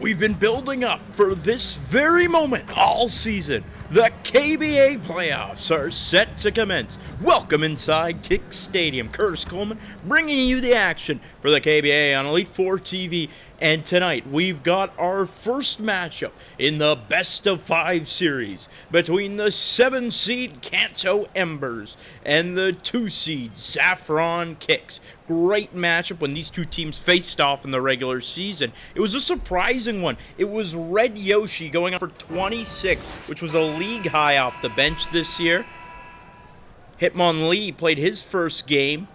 We've been building up for this very moment all season. The KBA playoffs are set to commence. Welcome inside Kick Stadium. Curtis Coleman bringing you the action for the KBA on Elite Four TV. And tonight we've got our first matchup in the best of 5 series between the 7-seed Kanto Embers and the 2-seed Saffron Kicks. Great matchup when these two teams faced off in the regular season. It was a surprising one. It was Red Yoshi going up for 26, which was a league high off the bench this year. Hitmonlee played his first game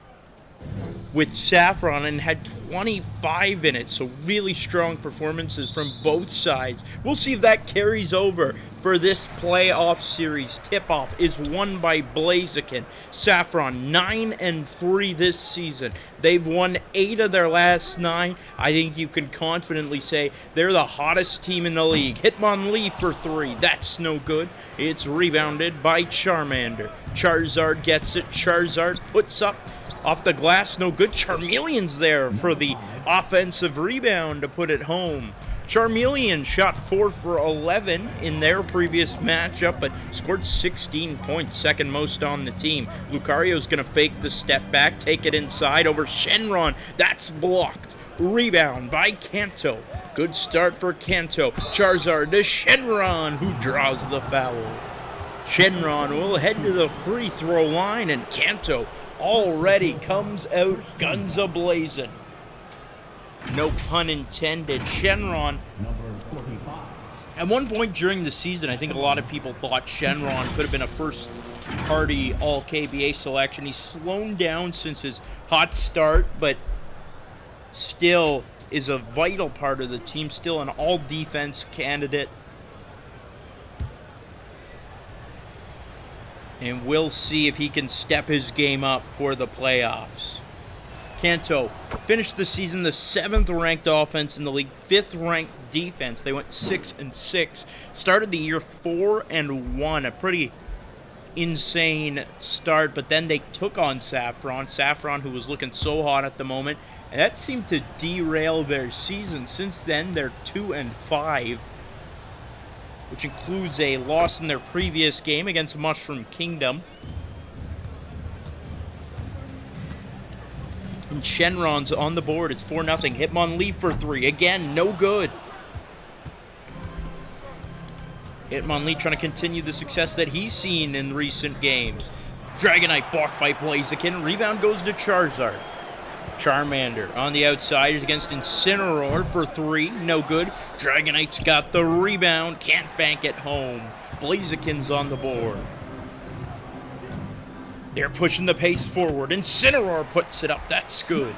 with Saffron and had 25 in it, so really strong performances from both sides. We'll see if that carries over for this playoff series. Tip-off is won by Blaziken. Saffron 9-3 this season. They've won 8 of their last 9. I think you can confidently say they're the hottest team in the league. Hitmonlee for 3. That's no good. It's rebounded by Charmander. Charizard gets it. Charizard puts up off the glass, no good. Charmeleon's there for the offensive rebound to put it home. Charmeleon shot 4 for 11 in their previous matchup, but scored 16 points, second most on the team. Lucario's going to fake the step back, take it inside over Shenron. That's blocked. Rebound by Kanto. Good start for Kanto. Charizard to Shenron, who draws the foul. Shenron will head to the free throw line, and Kanto already comes out guns a-blazing. No pun intended. Shenron, at one point during the season, I think a lot of people thought Shenron could have been a first-party All-KBA selection. He's slowed down since his hot start, but still is a vital part of the team, still an all-defense candidate. And we'll see if he can step his game up for the playoffs. Kanto finished the season the 7th-ranked offense in the league, 5th-ranked defense. They went 6-6. Started the year 4-1, a pretty insane start. But then they took on Saffron. Saffron, who was looking so hot at the moment, and that seemed to derail their season. Since then, they're 2-5. Which includes a loss in their previous game against Mushroom Kingdom. And Shenron's on the board. It's 4-0. Hitmonlee for 3. Again, no good. Hitmonlee trying to continue the success that he's seen in recent games. Dragonite blocked by Blaziken. Rebound goes to Charizard. Charmander on the outside is against Incineroar for 3. No good. Dragonite's got the rebound. Can't bank it home. Blaziken's on the board. They're pushing the pace forward. Incineroar puts it up. That's good.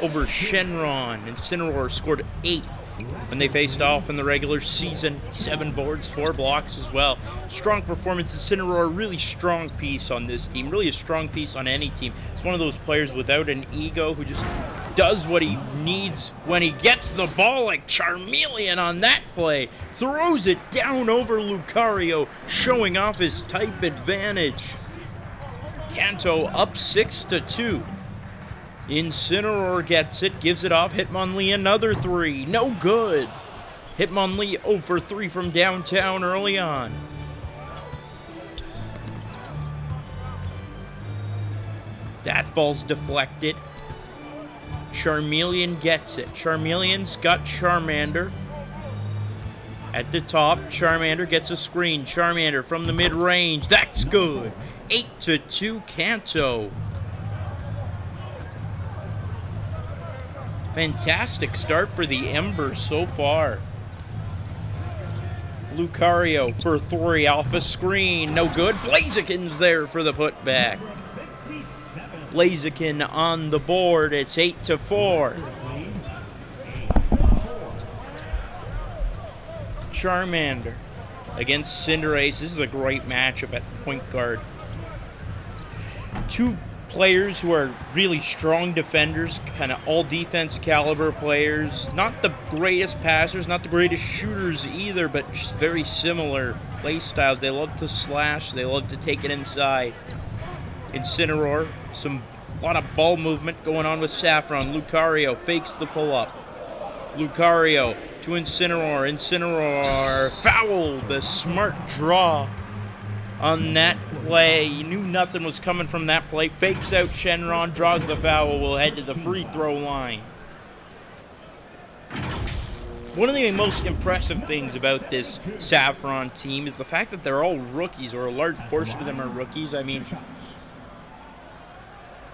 Over Shenron. Incineroar scored 8 when they faced off in the regular season. 7 boards, 4 blocks as well. Strong performance. Incineroar, really strong piece on this team. Really a strong piece on any team. It's one of those players without an ego who just does what he needs when he gets the ball, like Charmeleon on that play. Throws it down over Lucario, showing off his type advantage. Kanto up 6-2. Incineroar gets it, gives it off. Hitmonlee another 3. No good. Hitmonlee 0 for 3 from downtown early on. That ball's deflected. Charmeleon gets it. Charmeleon's got Charmander. At the top, Charmander gets a screen. Charmander from the mid-range. That's good. 8-2 Kanto. Fantastic start for the Embers so far. Lucario for 3 off a screen. No good. Blaziken's there for the putback. Blaziken on the board. It's 8-4. Charmander against Cinderace. This is a great matchup at point guard. 2 players who are really strong defenders, kind of all defense caliber players. Not the greatest passers, not the greatest shooters either, but just very similar play styles. They love to slash, they love to take it inside. Incineroar, a lot of ball movement going on with Saffron. Lucario fakes the pull-up. Lucario to Incineroar. Incineroar fouled. The smart draw on that play. He knew nothing was coming from that play. Fakes out Shenron, draws the foul, will head to the free throw line. One of the most impressive things about this Saffron team is the fact that they're all rookies, or a large portion of them are rookies. I mean,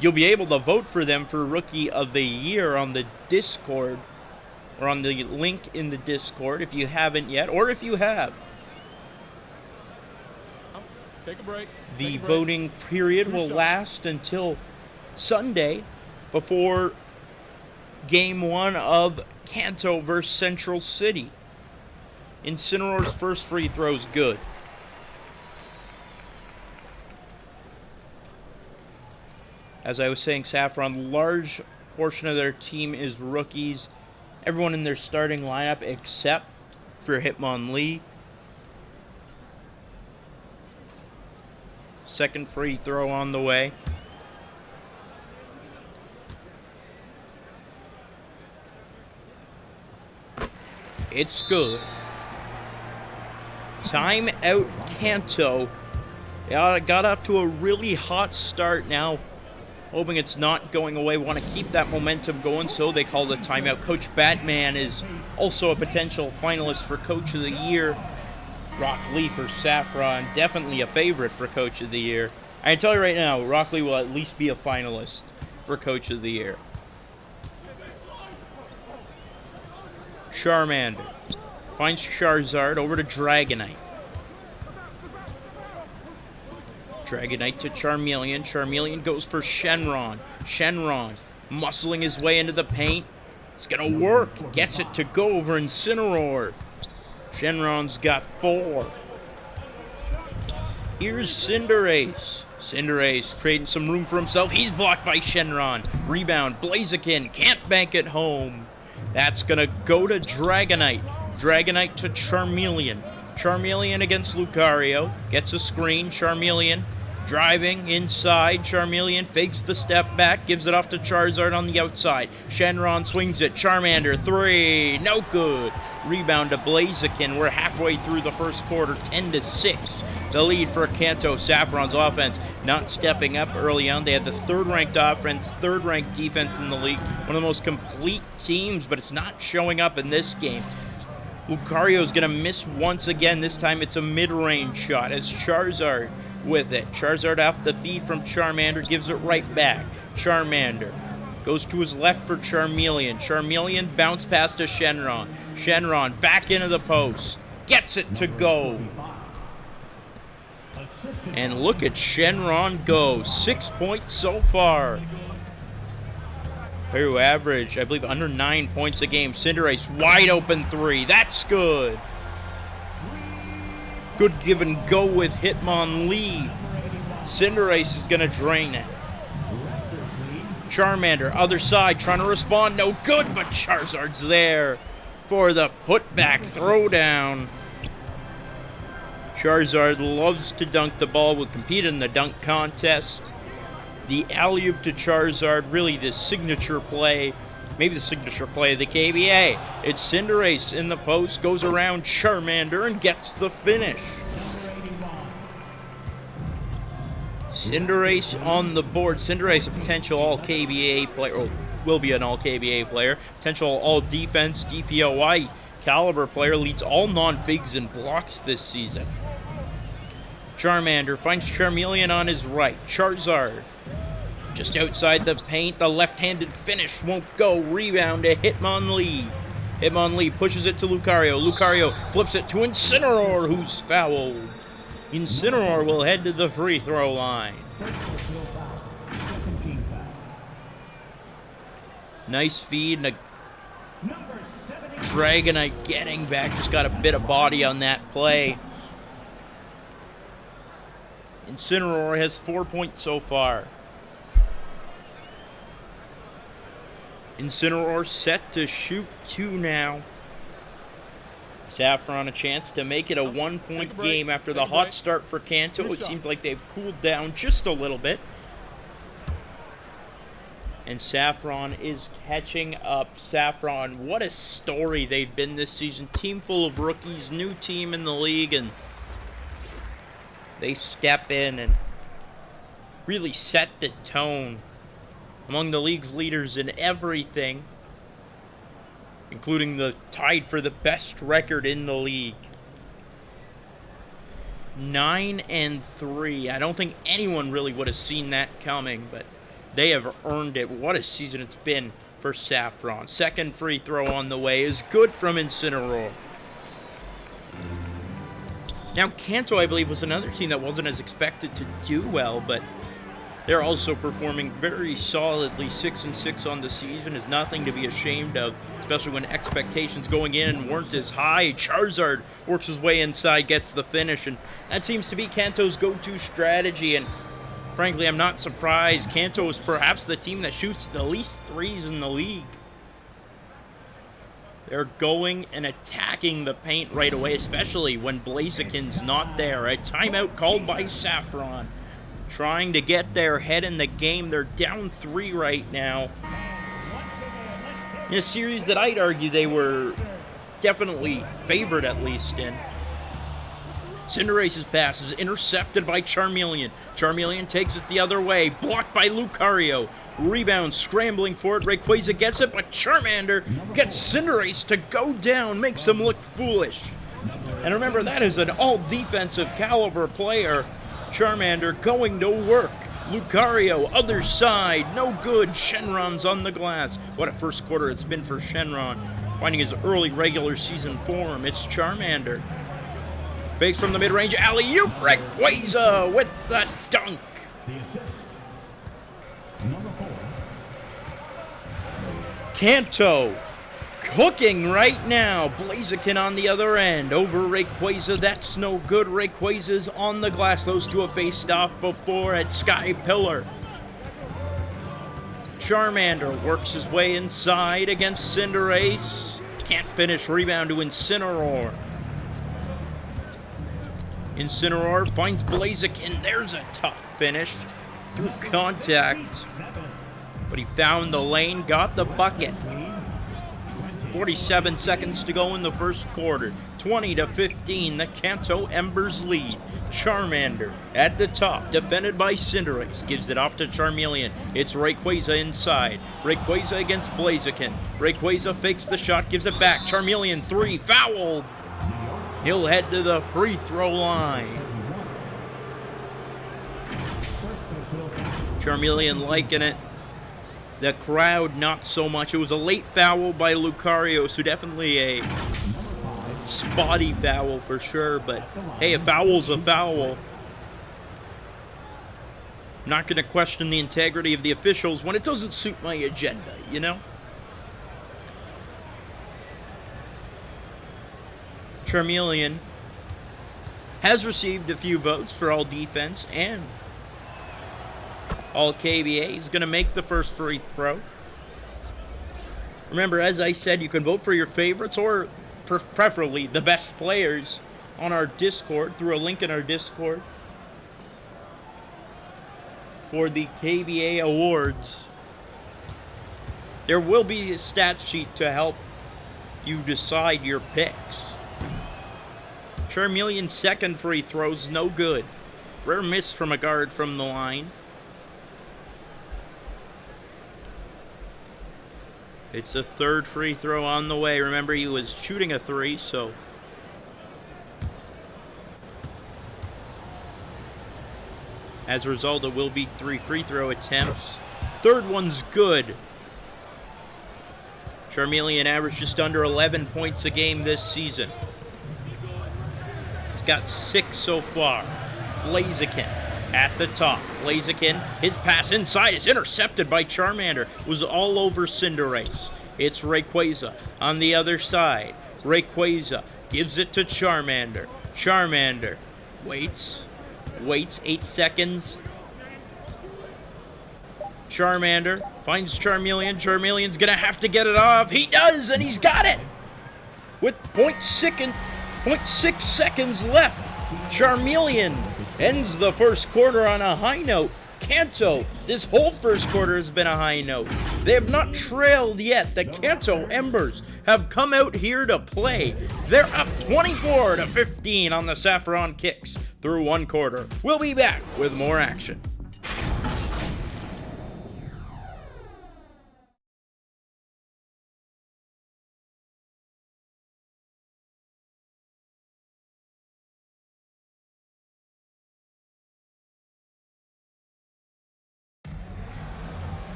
you'll be able to vote for them for Rookie of the Year on the Discord, or on the link in the Discord if you haven't yet, or if you have. Take a break. The voting period will last until Sunday before Game 1 of Kanto versus Central City. Incineroar's first free throw's good. As I was saying, Saffron, large portion of their team is rookies. Everyone in their starting lineup except for Hitmonlee. Second free throw on the way. It's good. Time out Kanto. Got off to a really hot start now. Hoping it's not going away. Want to keep that momentum going, so they call the timeout. Coach Batman is also a potential finalist for Coach of the Year. Rock Lee for Saffron, definitely a favorite for Coach of the Year. I can tell you right now, Rock Lee will at least be a finalist for Coach of the Year. Charmander finds Charizard over to Dragonite. Dragonite to Charmeleon. Charmeleon goes for Shenron. Shenron muscling his way into the paint. It's going to work. Gets it to go over Incineroar. Shenron's got 4. Here's Cinderace. Cinderace creating some room for himself. He's blocked by Shenron. Rebound. Blaziken can't bank it home. That's going to go to Dragonite. Dragonite to Charmeleon. Charmeleon against Lucario. Gets a screen. Charmeleon driving inside. Charmeleon fakes the step back. Gives it off to Charizard on the outside. Shenron swings it. Charmander 3. No good. Rebound to Blaziken. We're halfway through the first quarter. 10-6. The lead for Kanto. Saffron's offense not stepping up early on. They had the third-ranked offense, third-ranked defense in the league. One of the most complete teams, but it's not showing up in this game. Lucario's going to miss once again. This time it's a mid-range shot as Charizard with it. Charizard off the feed from Charmander, gives it right back. Charmander goes to his left for Charmeleon. Charmeleon bounce pass to Shenron. Shenron back into the post. Gets it to go. And look at Shenron go. 6 points so far. Who average, I believe, under 9 points a game. Cinderace, wide open 3. That's good. Good give and go with Hitmonlee. Cinderace is going to drain it. Charmander, other side, trying to respond. No good, but Charizard's there for the putback throwdown. Charizard loves to dunk the ball, will compete in the dunk contest. The alley-oop to Charizard, really the signature play, maybe the signature play of the KBA. It's Cinderace in the post, goes around Charmander and gets the finish. Cinderace on the board. Cinderace, a potential all-KBA player, or will be an all-KBA player, potential all-defense, DPOI caliber player, leads all non-bigs in blocks this season. Charmander finds Charmeleon on his right. Charizard just outside the paint. The left-handed finish won't go. Rebound to Hitmonlee. Hitmonlee pushes it to Lucario. Lucario flips it to Incineroar, who's fouled. Incineroar will head to the free throw line. Nice feed and a Dragonite getting back. Just got a bit of body on that play. Incineroar has 4 points so far. Incineroar set to shoot 2 now. Saffron a chance to make it a 1-point game after the hot start for Kanto. It seems like they've cooled down just a little bit. And Saffron is catching up. Saffron, what a story they've been this season. Team full of rookies, new team in the league, and they step in and really set the tone among the league's leaders in everything, including the tied for the best record in the league. 9-3. I don't think anyone really would have seen that coming, but they have earned it. What a season it's been for Saffron. Second free throw on the way is good from Incineroar. Now, Kanto, I believe, was another team that wasn't as expected to do well, but they're also performing very solidly. 6-6 on the season is nothing to be ashamed of, especially when expectations going in weren't as high. Charizard works his way inside, gets the finish, and that seems to be Kanto's go-to strategy, and frankly, I'm not surprised. Kanto is perhaps the team that shoots the least threes in the league. They're going and attacking the paint right away, especially when Blaziken's not there. A timeout called by Saffron, trying to get their head in the game. They're down 3 right now, in a series that I'd argue they were definitely favored, at least in. Cinderace's pass is intercepted by Charmeleon. Charmeleon takes it the other way, blocked by Lucario. Rebound, scrambling for it. Rayquaza gets it, but Charmander gets Cinderace to go down, makes him look foolish. And remember, that is an all-defensive caliber player. Charmander going to work. Lucario, other side, no good. Shenron's on the glass. What a first quarter it's been for Shenron, finding his early regular season form. It's Charmander. Fakes from the mid-range, alley-oop, Rayquaza with the dunk. Kanto cooking right now. Blaziken on the other end over Rayquaza. That's no good. Rayquaza's on the glass. Those two have faced off before at Sky Pillar. Charmander works his way inside against Cinderace. Can't finish. Rebound to Incineroar. Incineroar finds Blaziken. There's a tough finish through contact, but he found the lane, got the bucket. 47 seconds to go in the first quarter. 20-15, the Kanto Embers lead. Charmander at the top, defended by Cinderace. Gives it off to Charmeleon. It's Rayquaza inside. Rayquaza against Blaziken. Rayquaza fakes the shot, gives it back. Charmeleon 3, fouled. He'll head to the free throw line. Charmeleon liking it. The crowd, not so much. It was a late foul by Lucario, so definitely a spotty foul for sure. But, hey, a foul's a foul. Not going to question the integrity of the officials when it doesn't suit my agenda, you know? Charmeleon has received a few votes for all defense and all KBA. He's going to make the first free throw. Remember, as I said, you can vote for your favorites or preferably the best players on our Discord through a link in our Discord for the KBA awards. There will be a stat sheet to help you decide your picks. Charmeleon's second free throw's no good. Rare miss from a guard from the line. It's a third free throw on the way. Remember, he was shooting a 3, so as a result, it will be 3 free throw attempts. Third one's good. Charmeleon averaged just under 11 points a game this season. He's got 6 so far. Blaziken at the top. Blaziken, his pass inside is intercepted by Charmander. Was all over Cinderace. It's Rayquaza on the other side. Rayquaza gives it to Charmander. Charmander waits 8 seconds. Charmander finds Charmeleon. Charmeleon's gonna have to get it off. He does, and he's got it with 0.6 seconds left. Charmeleon ends the first quarter on a high note. Kanto, this whole first quarter has been a high note. They have not trailed yet. The Kanto Embers have come out here to play. They're up 24-15 on the Saffron kicks through one quarter. We'll be back with more action.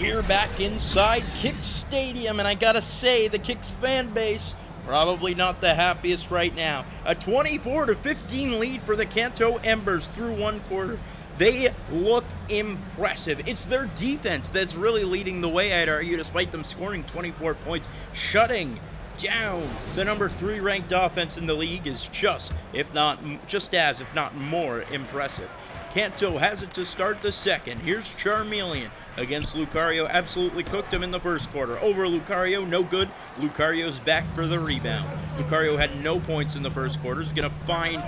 We're back inside Kicks Stadium, and I gotta say, the Kicks fan base, probably not the happiest right now. A 24-15 lead for the Kanto Embers through one quarter. They look impressive. It's their defense that's really leading the way, I'd argue, despite them scoring 24 points, shutting down the number 3 ranked offense in the league is just as, if not more, impressive. Kanto has it to start the second. Here's Charmeleon against Lucario. Absolutely cooked him in the first quarter. Over Lucario, no good. Lucario's back for the rebound. Lucario had no points in the first quarter. He's going to find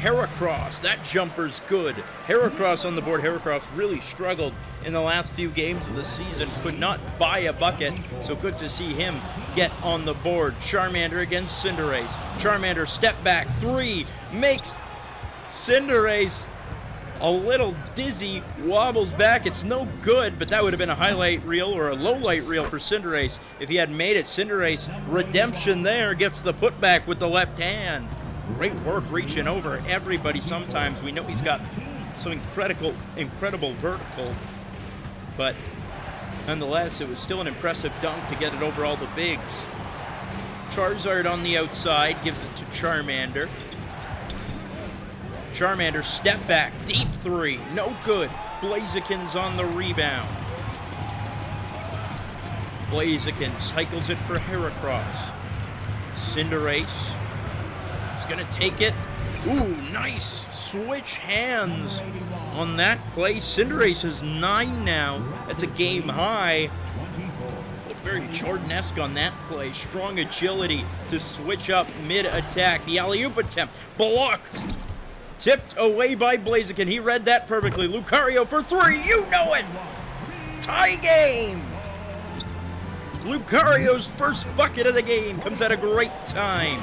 Heracross. That jumper's good. Heracross on the board. Heracross really struggled in the last few games of the season. Could not buy a bucket, so good to see him get on the board. Charmander against Cinderace. Charmander step back 3. Makes Cinderace a little dizzy, wobbles back. It's no good, but that would have been a highlight reel or a low light reel for Cinderace if he had made it. Cinderace, redemption there, gets the putback with the left hand. Great work reaching over everybody sometimes. We know he's got some incredible vertical, but nonetheless, it was still an impressive dunk to get it over all the bigs. Charizard on the outside gives it to Charmander. Charmander step back, deep 3, no good. Blaziken's on the rebound. Blaziken cycles it for Heracross. Cinderace is gonna take it. Ooh, nice switch hands on that play. Cinderace has 9 now. That's a game high. Looked very Jordan-esque on that play. Strong agility to switch up mid-attack. The alley-oop attempt blocked. Tipped away by Blaziken. He read that perfectly. Lucario for 3. You know it! Tie game! Lucario's first bucket of the game comes at a great time.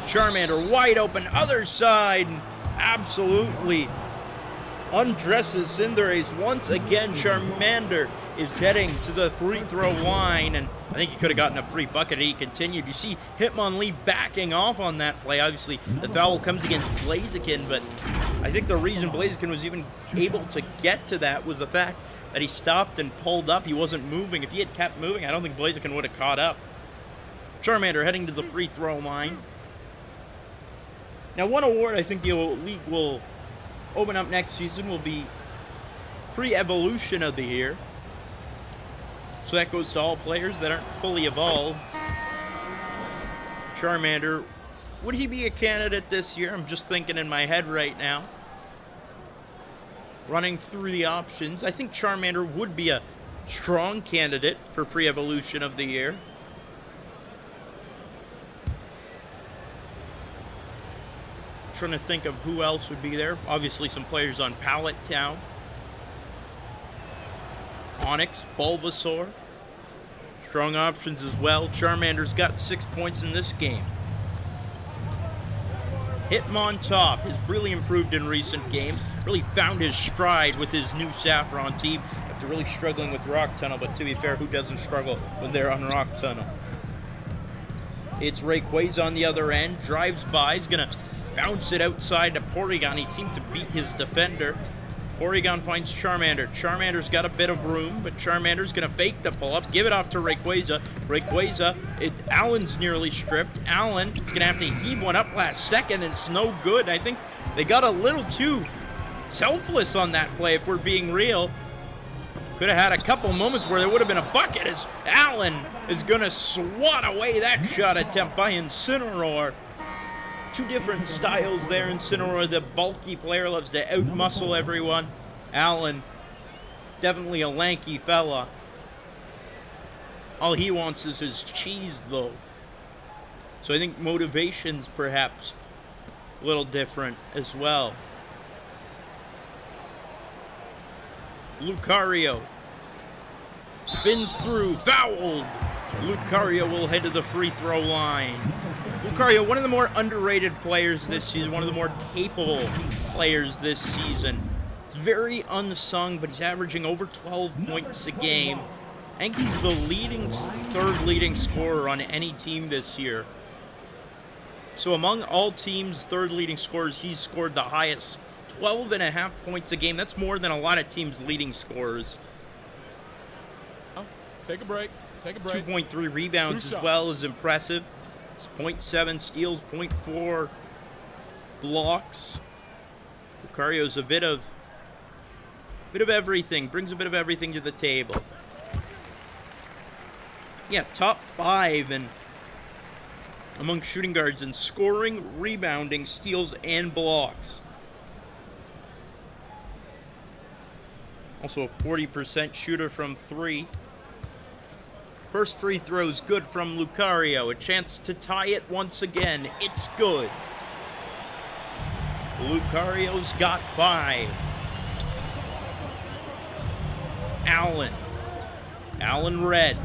Charmander wide open, other side. Absolutely undresses Cinderace once again. Charmander is heading to the free throw line, and I think he could have gotten a free bucket and he continued. You see Hitmonlee backing off on that play. Obviously, the foul comes against Blaziken, but I think the reason Blaziken was even able to get to that was the fact that he stopped and pulled up. He wasn't moving. If he had kept moving, I don't think Blaziken would have caught up. Charmander heading to the free throw line. Now, one award I think the league will open up next season will be pre-evolution of the year. So that goes to all players that aren't fully evolved. Charmander, would he be a candidate this year? I'm just thinking in my head right now. Running through the options, I think Charmander would be a strong candidate for pre-evolution of the year. Trying to think of who else would be there. Obviously some players on Pallet Town. Onix, Bulbasaur. Strong options as well. Charmander's got 6 points in this game. Hitmontop has really improved in recent games. Really found his stride with his new Saffron team after really struggling with Rock Tunnel, but to be fair, who doesn't struggle when they're on Rock Tunnel? It's Rayquaza on the other end. Drives by. He's going to bounce it outside to Porygon. He seemed to beat his defender. Porygon finds Charmander. Charmander's got a bit of room, but Charmander's going to fake the pull-up, give it off to Rayquaza. Rayquaza, Allen's nearly stripped. Allen is going to have to heave one up last second, and it's no good. I think they got a little too selfless on that play, if we're being real. Could have had a couple moments where there would have been a bucket as Allen is going to swat away that shot attempt by Incineroar. Two different styles there. Incineroar, the bulky player, loves to outmuscle everyone. Allen, definitely a lanky fella. All he wants is his cheese, though. So I think motivation's perhaps a little different as well. Lucario spins through, fouled. Lucario will head to the free throw line. Lucario, one of the more underrated players this season, one of the more capable players this season. He's very unsung, but he's averaging over 12 points a game. I think he's the third leading scorer on any team this year. So among all teams' third leading scorers, he's scored the highest, 12.5 points a game. That's more than a lot of teams' leading scorers. Take a break. 2.3 rebounds as well is impressive. It's 0.7 steals, 0.4 blocks. Lucario's a bit of everything. Brings a bit of everything to the table. Yeah, top 5 and among shooting guards in scoring, rebounding, steals, and blocks. Also a 40% shooter from 3. First free throw's good from Lucario. A chance to tie it once again. It's good. Lucario's got 5. Allen Red.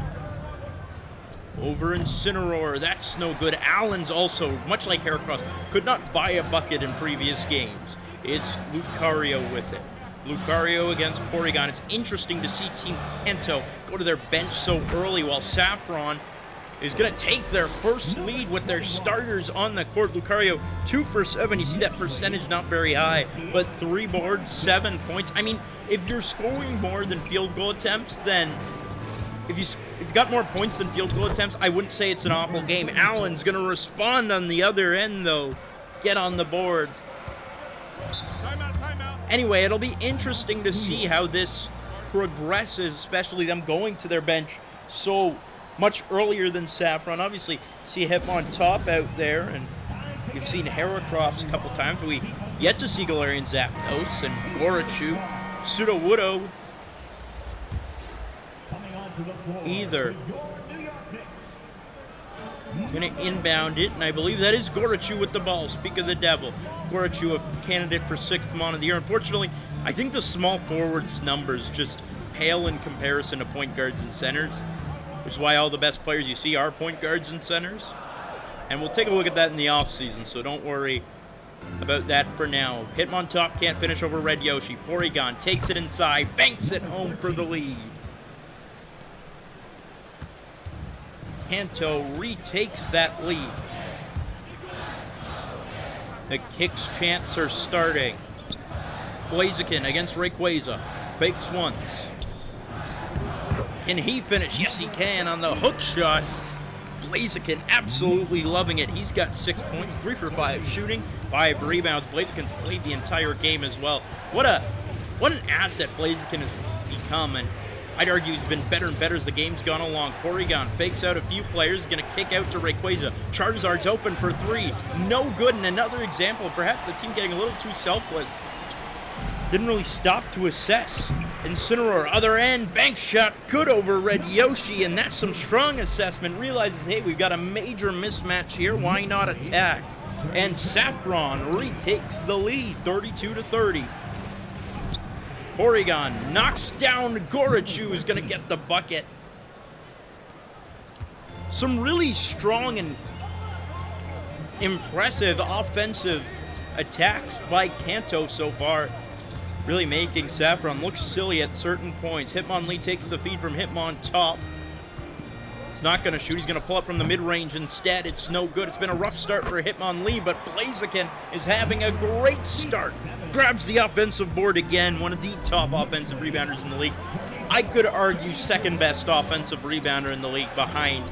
Over Incineroar. That's no good. Allen's also, much like Heracross, could not buy a bucket in previous games. It's Lucario with it. Lucario against Porygon. It's interesting to see Team Kanto go to their bench so early while Saffron is going to take their first lead with their starters on the court. Lucario 2 for 7. You see that percentage not very high, but 3 boards, 7 points. I mean, if you're scoring more than field goal attempts, then if you've got more points than field goal attempts, I wouldn't say it's an awful game. Allen's going to respond on the other end, though. Get on the board. Anyway, it'll be interesting to see how this progresses, especially them going to their bench so much earlier than Saffron. Obviously, see Hitmontop out there, and you've seen Heracross a couple times, but we yet to see Galarian Zapdos and Gorachu, Sudowoodo either. Going to inbound it, and I believe that is Gorachu with the ball. Speak of the devil. Gorachu, a candidate for 6th Mon of the Year. Unfortunately, I think the small forwards numbers just pale in comparison to point guards and centers, which is why all the best players you see are point guards and centers. And we'll take a look at that in the offseason, so don't worry about that for now. Hitmontop can't finish over Red Yoshi. Porygon takes it inside, banks it home for the lead. Kanto retakes that lead. The kicks chants are starting. Blaziken against Rayquaza. Fakes once. Can he finish? Yes, he can on the hook shot. Blaziken absolutely loving it. He's got 6 points, 3 for 5 shooting, 5 rebounds. Blaziken's played the entire game as well. What an asset Blaziken has become, and I'd argue he's been better and better as the game's gone along. Porygon fakes out a few players, going to kick out to Rayquaza. Charizard's open for 3. No good, and another example of perhaps the team getting a little too selfless. Didn't really stop to assess. Incineroar, other end, bank shot, good over Red Yoshi, and that's some strong assessment. Realizes, hey, we've got a major mismatch here, why not attack? And Saffron retakes the lead, 32-30. Porygon knocks down Gorachu, who's going to get the bucket. Some really strong and impressive offensive attacks by Kanto so far, really making Saffron look silly at certain points. Hitmonlee takes the feed from Hitmontop. He's not going to shoot. He's going to pull up from the mid-range instead. It's no good. It's been a rough start for Hitmonlee, but Blaziken is having a great start. Grabs the offensive board again, one of the top offensive rebounders in the league. I could argue second best offensive rebounder in the league behind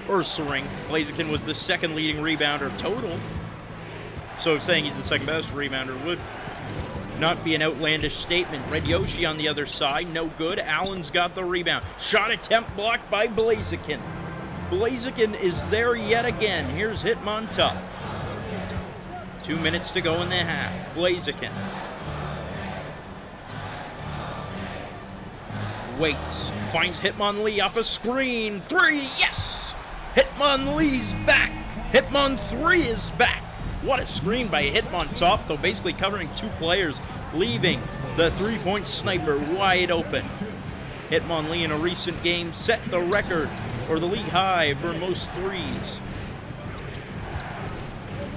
Ursaring. Blaziken was the second leading rebounder total. So saying he's the second best rebounder would not be an outlandish statement. Red Yoshi on the other side, no good. Allen's got the rebound. Shot attempt blocked by Blaziken. Blaziken is there yet again. Here's Hitmontop. 2 minutes to go in the half. Blaziken waits. Finds Hitmonlee off a screen. 3, yes! Hitmonlee's back. Hitmon 3 is back. What a screen by Hitmontop, though basically covering 2 players. leaving the three-point sniper wide open. Hitmonlee in a recent game set the record or the league high for most threes.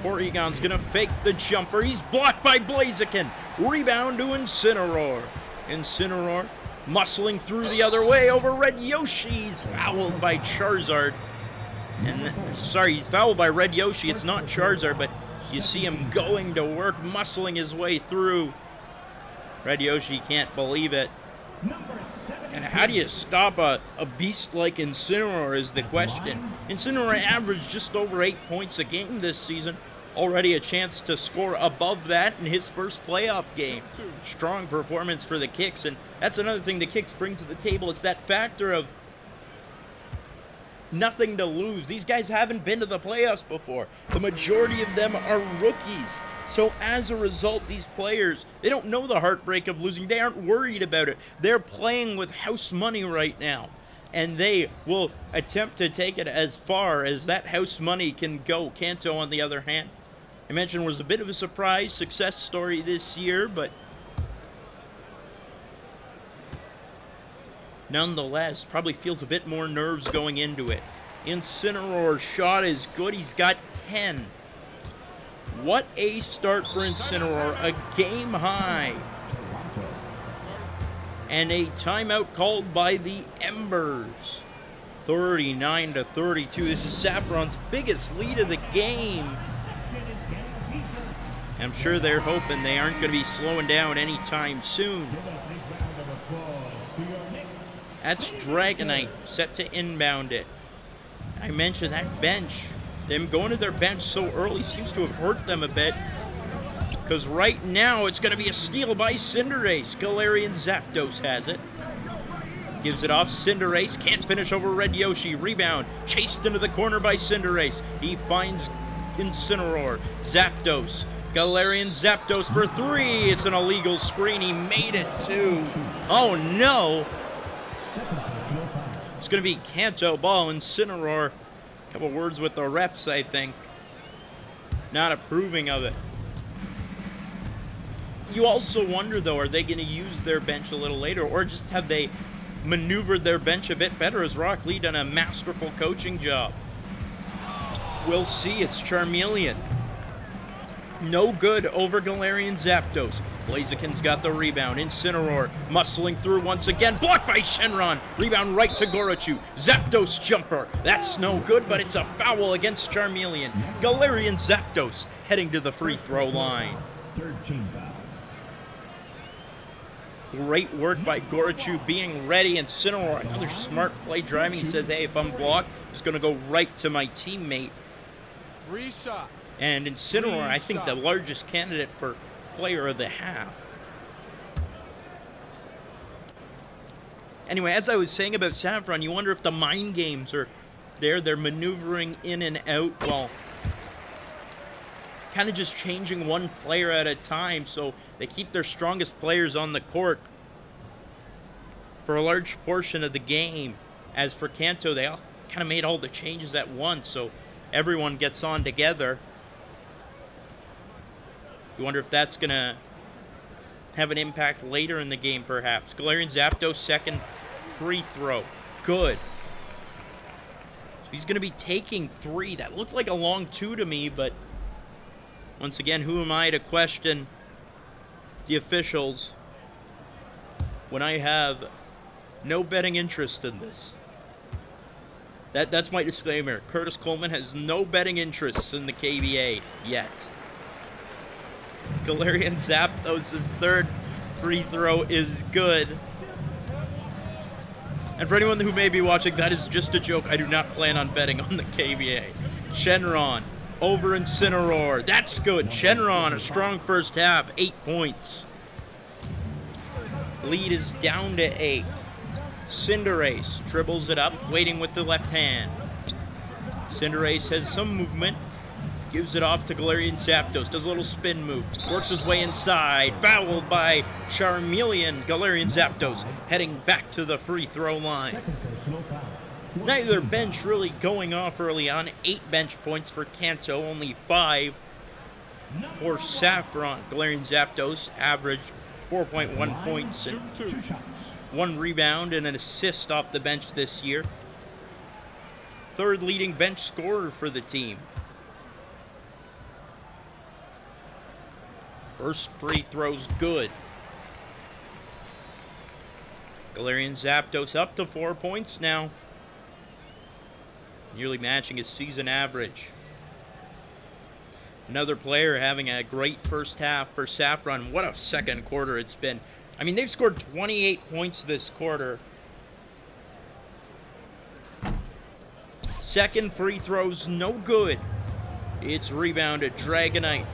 Porygon's gonna fake the jumper. He's blocked by Blaziken. Rebound to Incineroar. Incineroar muscling through the other way over Red Yoshi. He's fouled by Charizard. And sorry, he's fouled by Red Yoshi. It's not Charizard, but you see him going to work, muscling his way through. Red Yoshi can't believe it. And how do you stop a beast like Incineroar is the question. Incineroar averaged just over 8 points a game this season. Already a chance to score above that in his first playoff game. Strong performance for the Kicks, and that's another thing the Kicks bring to the table. It's that factor of nothing to lose. These guys haven't been to the playoffs before. The majority of them are rookies. So as a result, these players, they don't know the heartbreak of losing. They aren't worried about it. They're playing with house money right now. And they will attempt to take it as far as that house money can go. Kanto, on the other hand, I mentioned was a bit of a surprise success story this year, but nonetheless, probably feels a bit more nerves going into it. Incineroar's shot is good. He's got 10. What a start for Incineroar. A game high. And a timeout called by the Embers. 39-32. This is Saffron's biggest lead of the game. I'm sure they're hoping they aren't going to be slowing down anytime soon. That's Dragonite set to inbound it. I mentioned that bench. Them going to their bench so early seems to have hurt them a bit. Because right now it's going to be a steal by Cinderace. Galarian Zapdos has it. Gives it off. Cinderace can't finish over Red Yoshi. Rebound. Chased into the corner by Cinderace. He finds Incineroar. Zapdos. Galarian Zapdos for three. It's an illegal screen. He made it too. Oh no. It's going to be Kanto ball. Incineroar. A couple words with the refs, I think. Not approving of it. You also wonder, though, are they going to use their bench a little later, or just have they maneuvered their bench a bit better? Has Rock Lee done a masterful coaching job? We'll see. It's Charmeleon. No good over Galarian Zapdos. Blaziken's got the rebound. Incineroar muscling through once again. Blocked by Shenron. Rebound right to Gorochu. Zapdos jumper. That's no good, but it's a foul against Charmeleon. Galarian Zapdos heading to the free throw line. 13 foul. Great work by Gorochu being ready. Incineroar, another smart play driving. He says, hey, if I'm blocked, it's going to go right to my teammate. 3 shots. And Incineroar, I think the largest candidate for player of the half. Anyway, as I was saying about Saffron, you wonder if the mind games are there. They're maneuvering in and out, well, kind of just changing one player at a time, so they keep their strongest players on the court for a large portion of the game. As for Kanto, they all kind of made all the changes at once, so everyone gets on together. You wonder if that's going to have an impact later in the game, perhaps. Galarian Zapdos, second free throw. Good. So he's going to be taking 3. That looked like a long 2 to me, but once again, who am I to question the officials when I have no betting interest in this? That's my disclaimer. Curtis Coleman has no betting interests in the KBA yet. Galarian Zapdos' third free throw is good. And for anyone who may be watching, that is just a joke. I do not plan on betting on the KBA. Shenron over Incineroar. That's good. Shenron, a strong first half. 8 points. Lead is down to 8. Cinderace dribbles it up, waiting with the left hand. Cinderace has some movement. Gives it off to Galarian Zapdos. Does a little spin move. Works his way inside. Fouled by Charmeleon. Galarian Zapdos heading back to the free throw line. Neither bench really going off early on. 8 bench points for Kanto. Only 5 for Saffron. Galarian Zapdos averaged 4.1 points and Shoot 2. 1 rebound and an assist off the bench this year. Third leading bench scorer for the team. First free throw's good. Galarian Zapdos up to 4 points now. Nearly matching his season average. Another player having a great first half for Saffron. What a second quarter it's been. I mean, they've scored 28 points this quarter. Second free throw's no good. It's rebounded. Dragonite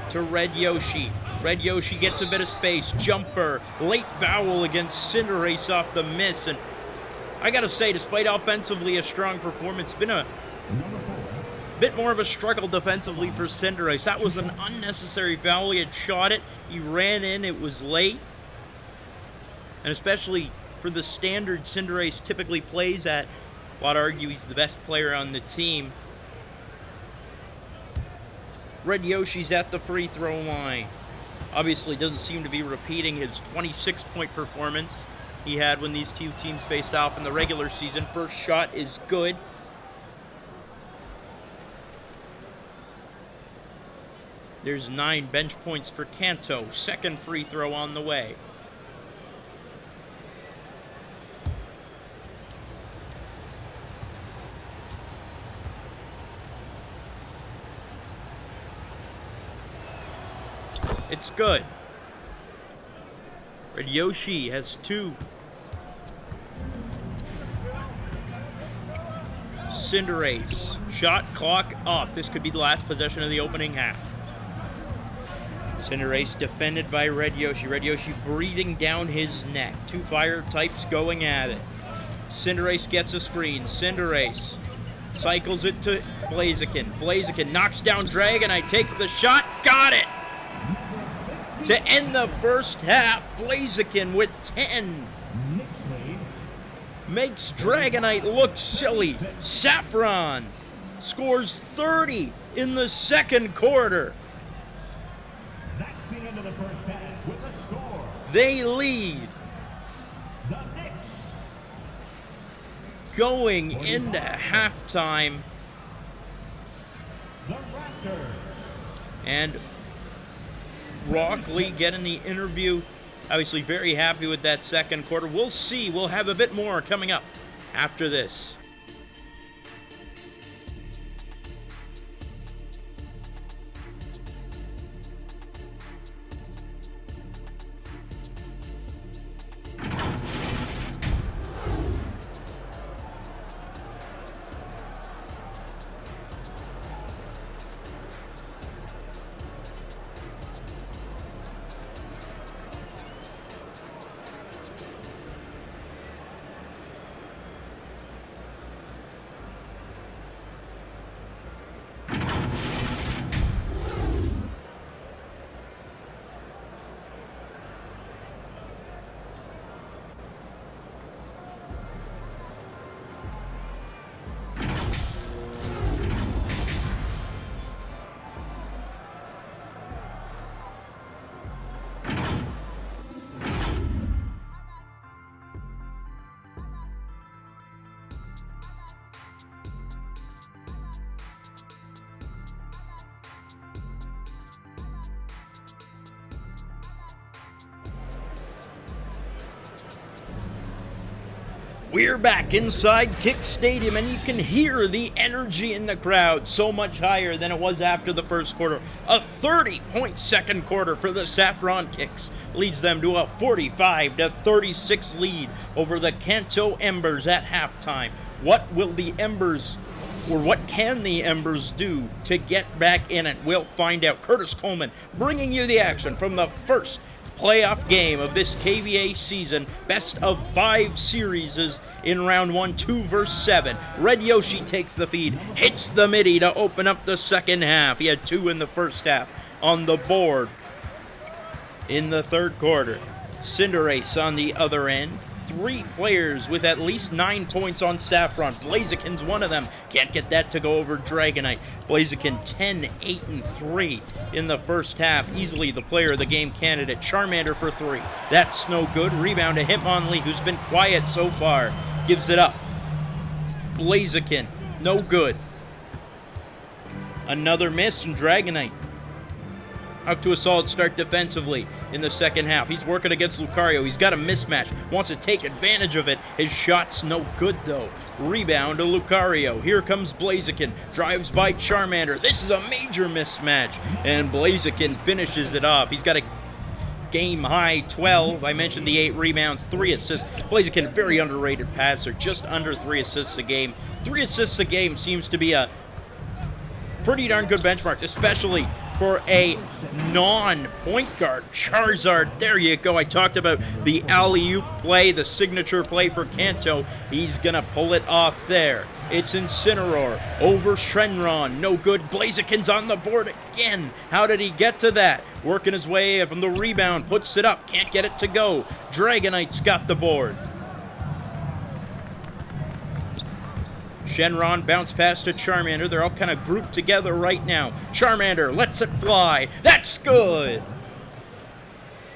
to Red Yoshi. Red Yoshi gets a bit of space. Jumper. Late foul against Cinderace off the miss. And I gotta say, despite offensively a strong performance, been a bit more of a struggle defensively for Cinderace. That was an unnecessary foul. He had shot it. He ran in. It was late. And especially for the standard Cinderace typically plays at, a lot argue he's the best player on the team. Red Yoshi's at the free throw line. Obviously doesn't seem to be repeating his 26-point performance he had when these two teams faced off in the regular season. First shot is good. There's 9 bench points for Kanto. Second free throw on the way. It's good. Red Yoshi has 2. Cinderace. Shot clock up. This could be the last possession of the opening half. Cinderace defended by Red Yoshi. Red Yoshi breathing down his neck. 2 fire types going at it. Cinderace gets a screen. Cinderace cycles it to Blaziken. Blaziken knocks down Dragonite. Takes the shot. Got it! To end the first half, Blaziken with 10. Makes Dragonite look silly. Saffron scores 30 in the second quarter. That's the end of the first half with the score. They lead. The Knicks. Going into halftime. The Raptors. And Rock Lee getting the interview. Obviously very happy with that second quarter. We'll see. We'll have a bit more coming up after this. We're back inside Kick Stadium, and you can hear the energy in the crowd so much higher than it was after the first quarter. A 30-point second quarter for the Saffron Kicks leads them to a 45-36 lead over the Kanto Embers at halftime. What will the Embers, or what can the Embers do to get back in it? We'll find out. Curtis Coleman bringing you the action from the first playoff game of this KBA season. Best of 5 series is in round 1, 2 versus 7. Red Yoshi takes the feed, hits the midi to open up the second half. He had 2 in the first half on the board in the third quarter. Cinderace on the other end, 3 players with at least 9 points on Saffron. Blaziken's one of them. Can't get that to go over Dragonite. Blaziken 10, 8, and 3 in the first half. Easily the player of the game candidate. Charmander for 3. That's no good. Rebound to Hitmonlee, who's been quiet so far. Gives it up. Blaziken, no good. Another miss from Dragonite. Up to a solid start defensively in the second half. He's working against Lucario. He's got a mismatch. Wants to take advantage of it. His shot's no good, though. Rebound to Lucario. Here comes Blaziken. Drives by Charmander. This is a major mismatch. And Blaziken finishes it off. He's got a game-high 12. I mentioned the 8 rebounds, 3 assists. Blaziken, very underrated passer. Just under 3 assists a game. 3 assists a game seems to be a pretty darn good benchmark, especially for a non-point guard. Charizard, there you go. I talked about the alley-oop play, the signature play for Kanto. He's gonna pull it off there. It's Incineroar over Shenron. No good. Blaziken's on the board again. How did he get to that? Working his way from the rebound. Puts it up. Can't get it to go. Dragonite's got the board. Shenron bounce pass to Charmander. They're all kind of grouped together right now. Charmander lets it fly. That's good.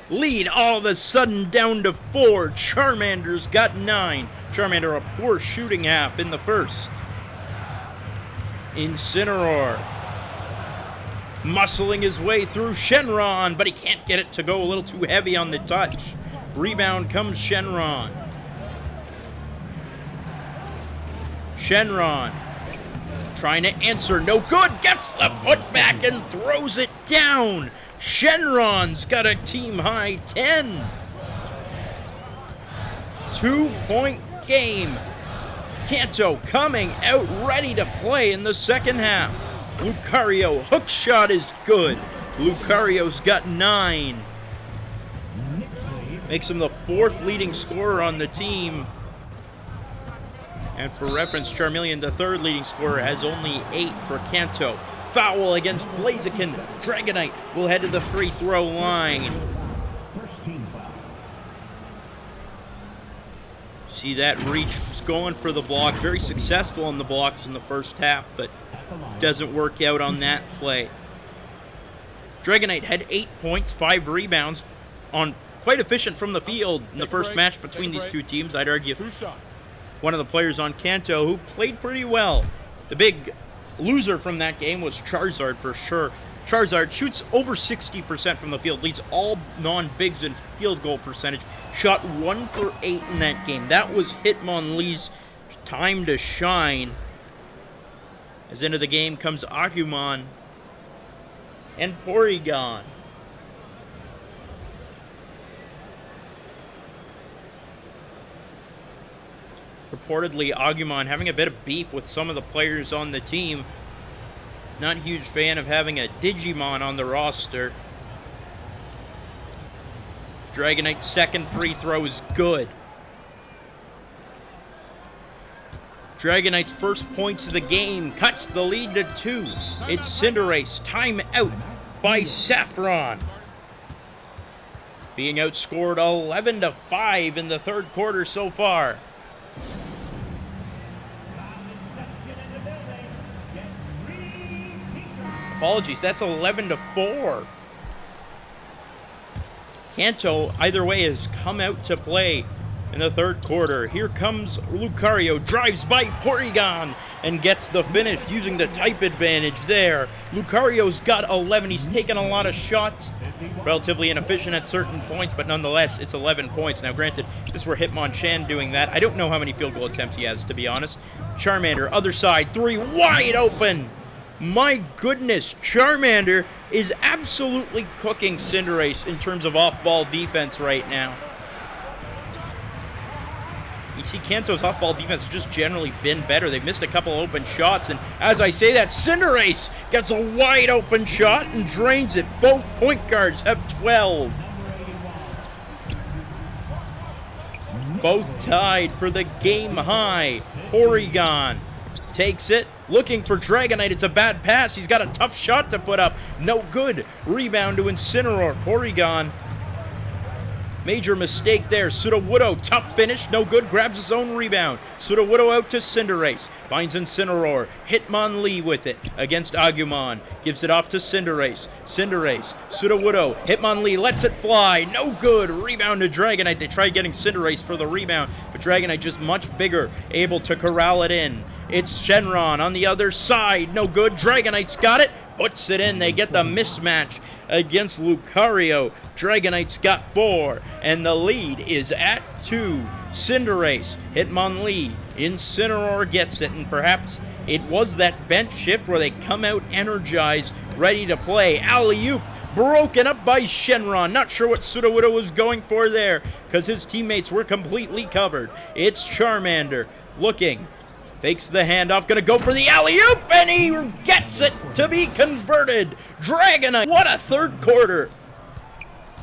Lead all of a sudden down to 4. Charmander's got 9. Charmander a poor shooting half in the first. Incineroar muscling his way through Shenron, but he can't get it to go. A little too heavy on the touch. Rebound comes Shenron. Shenron trying to answer, no good, gets the putback and throws it down. Shenron's got a team high 10. 2-point game. Kanto coming out ready to play in the second half. Lucario, hook shot is good. Lucario's got 9. Makes him the 4th leading scorer on the team. And for reference, Charmeleon, the 3rd leading scorer, has only 8 for Kanto. Foul against Blaziken. Dragonite will head to the free throw line. First team foul. See that reach. He's going for the block. Very successful on the blocks in the first half, but doesn't work out on that play. Dragonite had 8 points, 5 rebounds, on quite efficient from the field in the first match between these two teams. I'd argue 2 shots. one of the players on Kanto who played pretty well. The big loser from that game was Charizard for sure. Charizard shoots over 60% from the field, leads all non-bigs in field goal percentage. Shot 1 for 8 in that game. That was Hitmonlee's time to shine. As into the game comes Agumon and Porygon. Reportedly, Agumon having a bit of beef with some of the players on the team. Not a huge fan of having a Digimon on the roster. Dragonite's second free throw is good. Dragonite's first points of the game cuts the lead to 2. It's Cinderace. Time out by Saffron. Being outscored 11-5 in the third quarter so far. Apologies, that's 11-4. Kanto, either way, has come out to play in the third quarter. Here comes Lucario, drives by Porygon and gets the finish using the type advantage there. Lucario's got 11. He's taken a lot of shots. Relatively inefficient at certain points, but nonetheless, it's 11 points. Now, granted, if this were Hitmonchan doing that, I don't know how many field goal attempts he has, to be honest. Charmander, other side, 3, wide open. My goodness, Charmander is absolutely cooking Cinderace in terms of off-ball defense right now. You see, Kanto's off-ball defense has just generally been better. They've missed a couple open shots, and as I say that, Cinderace gets a wide-open shot and drains it. Both point guards have 12. Both tied for the game high. Porygon takes it, looking for Dragonite. It's a bad pass. He's got a tough shot to put up. No good. Rebound to Incineroar. Porygon Major mistake there. Sudowoodo, tough finish, no good, grabs his own rebound. Sudowoodo out to Cinderace, finds Incineroar. Hitmonlee with it against Agumon, gives it off to Cinderace. Cinderace, Sudowoodo, Hitmonlee lets it fly, no good, rebound to Dragonite. They tried getting Cinderace for the rebound, but Dragonite just much bigger, able to corral it in. It's Shenron on the other side, no good, Dragonite's got it, puts it in. They get the mismatch against Lucario. Dragonite's got 4, and the lead is at 2. Cinderace, Hitmonlee, Incineroar gets it, and perhaps it was that bench shift where they come out energized, ready to play. Alley-oop, broken up by Shenron. Not sure what Sudowoodo was going for there, because his teammates were completely covered. It's Charmander, looking, fakes the handoff, gonna go for the alley-oop, and he gets it to be converted. Dragonite, what a third quarter.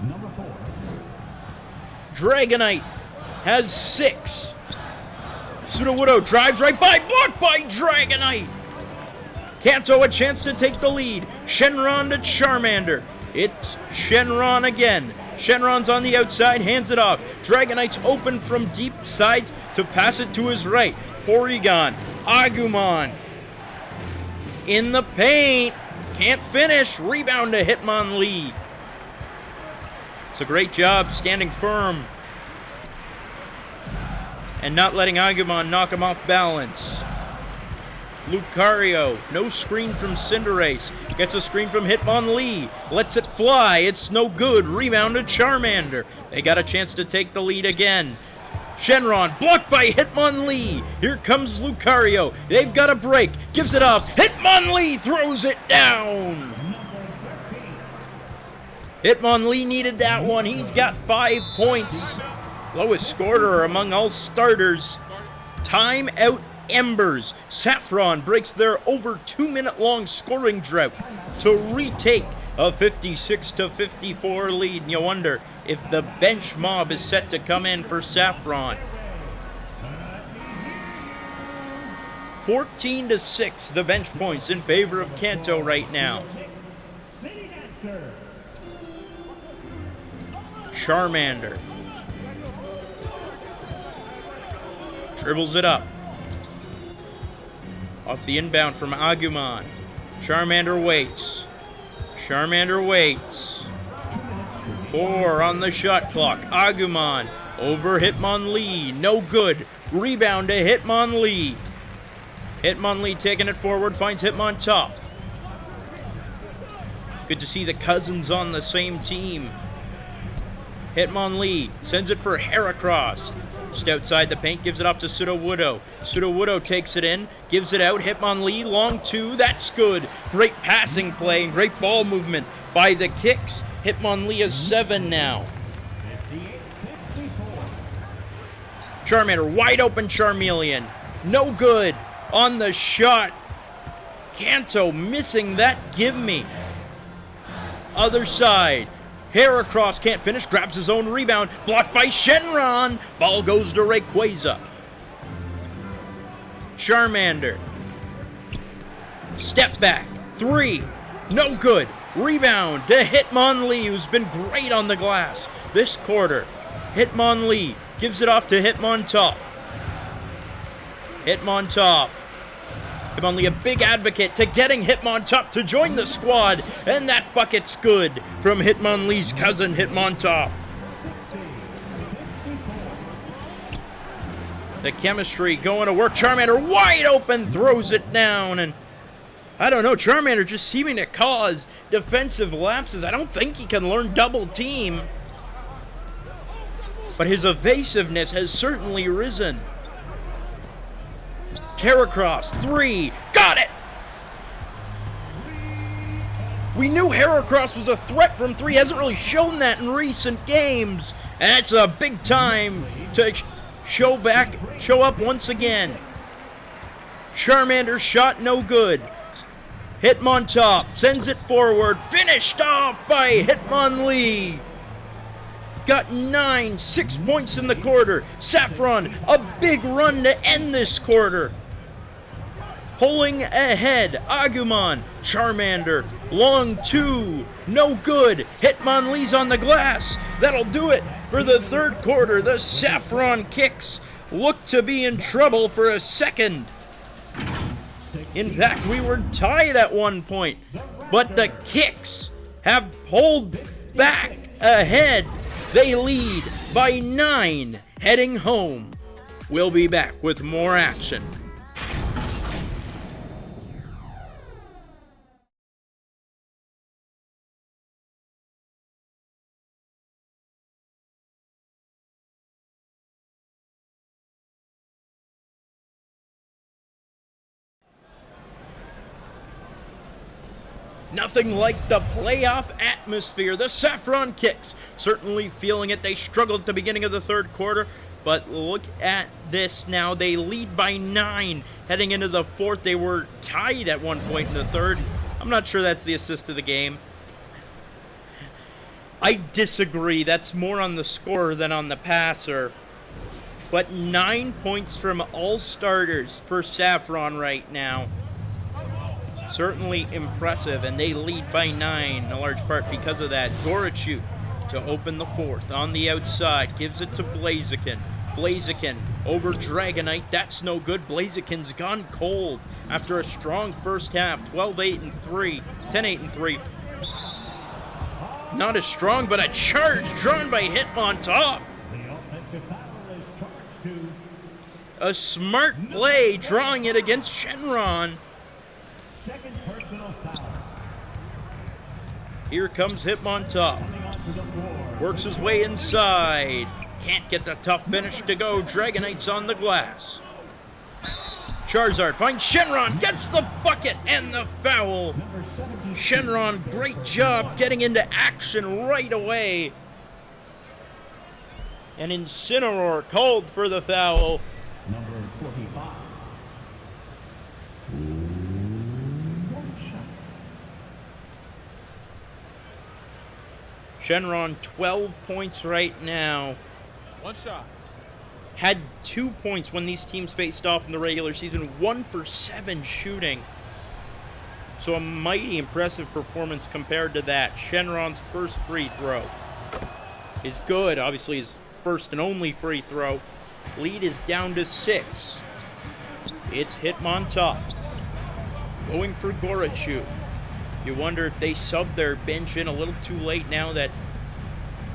Number 4. Dragonite has 6. Sudowoodo drives right by, blocked by Dragonite. Kanto a chance to take the lead. Shenron to Charmander. It's Shenron again. Shenron's on the outside, hands it off. Dragonite's open from deep sides to pass it to his right. Porygon, Agumon in the paint, can't finish, rebound to Hitmonlee. It's a great job standing firm and not letting Agumon knock him off balance. Lucario, no screen from Cinderace, gets a screen from Hitmonlee, lets it fly, it's no good, rebound to Charmander. They got a chance to take the lead again. Shenron, blocked by Hitmonlee. Here comes Lucario. They've got a break. Gives it off. Hitmonlee throws it down. Hitmonlee needed that one. He's got 5 points. Lowest scorer among all starters. Timeout Embers. Saffron breaks their over 2-minute long scoring drought to retake a 56-54 lead. And you wonder if the bench mob is set to come in for Saffron. 14-6, the bench points in favor of Kanto right now. Charmander dribbles it up. Off the inbound from Agumon. Charmander waits. Charmander waits. 4 on the shot clock. Agumon over Hitmonlee. No good. Rebound to Hitmonlee. Hitmonlee taking it forward. Finds Hitmontop. Good to see the cousins on the same team. Hitmonlee sends it for Heracross. Just outside the paint. Gives it off to Sudowoodo. Sudowoodo takes it in. Gives it out. Hitmonlee. Long 2. That's good. Great passing play and great ball movement by the Kicks. Hitmonlee is 7 now. Charmander, wide open Charmeleon. No good on the shot. Kanto missing that give me. Other side. Heracross can't finish, grabs his own rebound. Blocked by Shenron. Ball goes to Rayquaza. Charmander. Step back. 3. No good. Rebound to Hitmonlee, who's been great on the glass this quarter. Hitmonlee gives it off to Hitmontop. Hitmontop. Hitmonlee, a big advocate to getting Hitmontop to join the squad, and that bucket's good from Hitmonlee's cousin Hitmontop. The chemistry going to work. Charmander wide open, throws it down, and I don't know, Charmander just seeming to cause defensive lapses. I don't think he can learn double team, but his evasiveness has certainly risen. Heracross, 3, got it! We knew Heracross was a threat from 3, hasn't really shown that in recent games, and it's a big time to show up once again. Charmander shot no good. Hitmontop sends it forward, finished off by Hitmonlee. Got 9, 6 points in the quarter. Saffron, a big run to end this quarter. Pulling ahead, Agumon, Charmander, long 2, no good. Hitmonlee's on the glass. That'll do it For the third quarter, the Saffron Kicks look to be in trouble for a second. In fact, we were tied at one point, but the Kicks have pulled back ahead. They lead by 9 heading home. We'll be back with more action. Nothing like the playoff atmosphere. The Saffron Kicks certainly feeling it. They struggled at the beginning of the third quarter, but look at this now. They lead by 9 heading into the fourth. They were tied at one point in the third. I'm not sure that's the assist of the game. I disagree. That's more on the scorer than on the passer. But 9 points from all starters for Saffron right now. Certainly impressive, and they lead by 9, in large part because of that. Gorichu to open the fourth on the outside, gives it to Blaziken. Blaziken over Dragonite, that's no good. Blaziken's gone cold after a strong first half, 12-8-3, 10-8-3. Not as strong, but a charge drawn by Hitmonlee. A smart play drawing it against Shenron. Second personal foul. Here comes Hitmonlee. Works his way inside. Can't get the tough finish to go. Dragonite's on the glass. Charizard finds Shenron, gets the bucket and the foul. Shenron, great job getting into action right away. And Incineroar called for the foul. Number 45. Shenron, 12 points right now. One shot. Had 2 points when these teams faced off in the regular season. 1 for 7 shooting. So a mighty impressive performance compared to that. Shenron's first free throw is good. Obviously his first and only free throw. Lead is down to 6. It's Hitmonlee going for Gorichu. You wonder if they subbed their bench in a little too late now that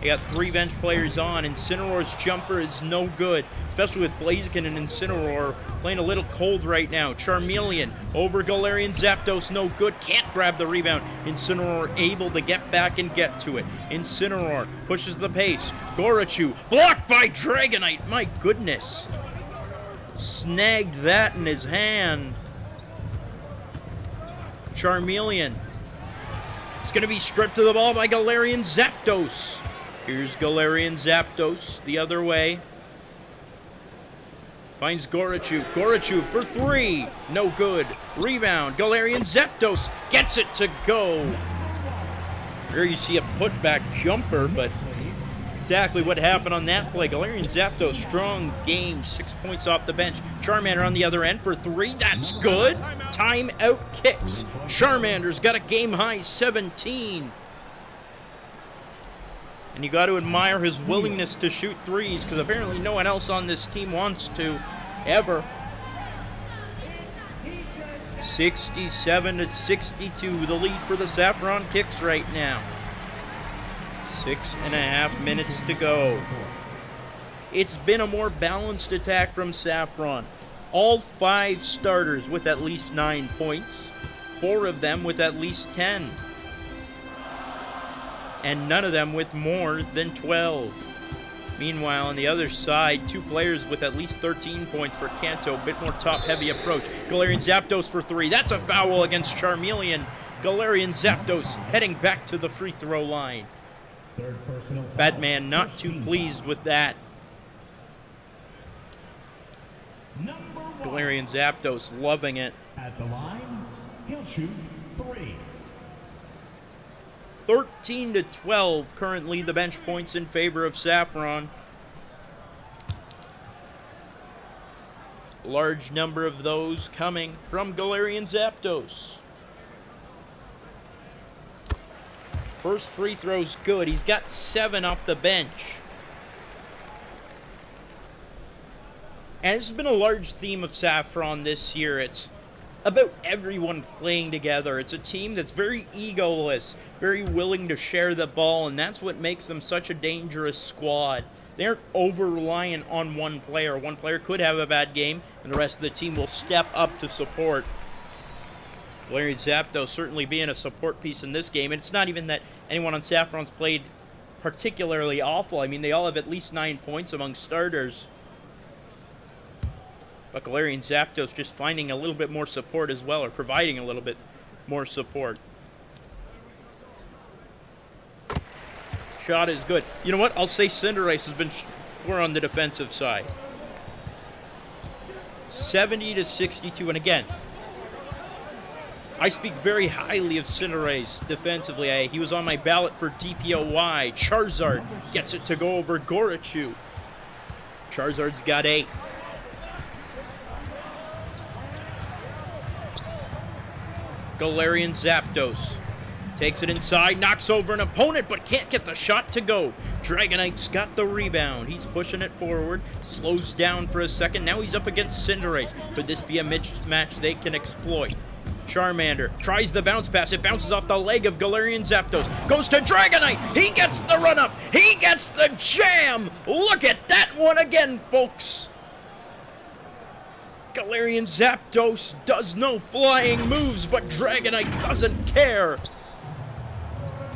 they got 3 bench players on. Incineroar's jumper is no good, especially with Blaziken and Incineroar playing a little cold right now. Charmeleon over Galarian Zapdos, no good. Can't grab the rebound. Incineroar able to get back and get to it. Incineroar pushes the pace. Gorichu blocked by Dragonite. My goodness. Snagged that in his hand. Charmeleon. It's going to be stripped to the ball by Galarian Zapdos. Here's Galarian Zapdos the other way. Finds Gorichu. Gorichu for 3. No good. Rebound. Galarian Zapdos gets it to go. Here you see a putback jumper, but exactly what happened on that play. Galarian Zapdos, strong game. 6 points off the bench. Charmander on the other end for 3. That's good. Timeout kicks. Charmander's got a game high 17. And you got to admire his willingness to shoot threes, because apparently no one else on this team wants to, ever. 67-62, the lead for the Saffron Kicks right now. 6.5 minutes to go. It's been a more balanced attack from Saffron. All 5 starters with at least 9 points. 4 of them with at least 10. And none of them with more than 12. Meanwhile, on the other side, 2 players with at least 13 points for Kanto. A bit more top-heavy approach. Galarian Zapdos for 3. That's a foul against Charmeleon. Galarian Zapdos heading back to the free throw line. Batman not too pleased with that. Galarian Zapdos loving it. At the line, he'll shoot 3. 13-12, currently the bench points in favor of Saffron. Large number of those coming from Galarian Zapdos. First free throw's good. He's got 7 off the bench. And this has been a large theme of Saffron this year. It's about everyone playing together. It's a team that's very egoless, very willing to share the ball, and that's what makes them such a dangerous squad. They aren't over-reliant on one player. One player could have a bad game, and the rest of the team will step up to support. Galarian Zapdos certainly being a support piece in this game, and it's not even that anyone on Saffron's played particularly awful. I mean, they all have at least 9 points among starters. But Galarian Zapdos just finding a little bit more support as well, or providing a little bit more support. Shot is good. You know what? I'll say Cinderace has been more on the defensive side. 70-62, and again, I speak very highly of Cinderace defensively. He was on my ballot for DPOY. Charizard gets it to go over Gorichu. Charizard's got 8. Galarian Zapdos takes it inside, knocks over an opponent, but can't get the shot to go. Dragonite's got the rebound. He's pushing it forward, slows down for a second. Now he's up against Cinderace. Could this be a mismatch they can exploit? Charmander tries the bounce pass. It bounces off the leg of Galarian Zapdos. Goes to Dragonite. He gets the run-up. He gets the jam. Look at that one again, folks. Galarian Zapdos does no flying moves, but Dragonite doesn't care.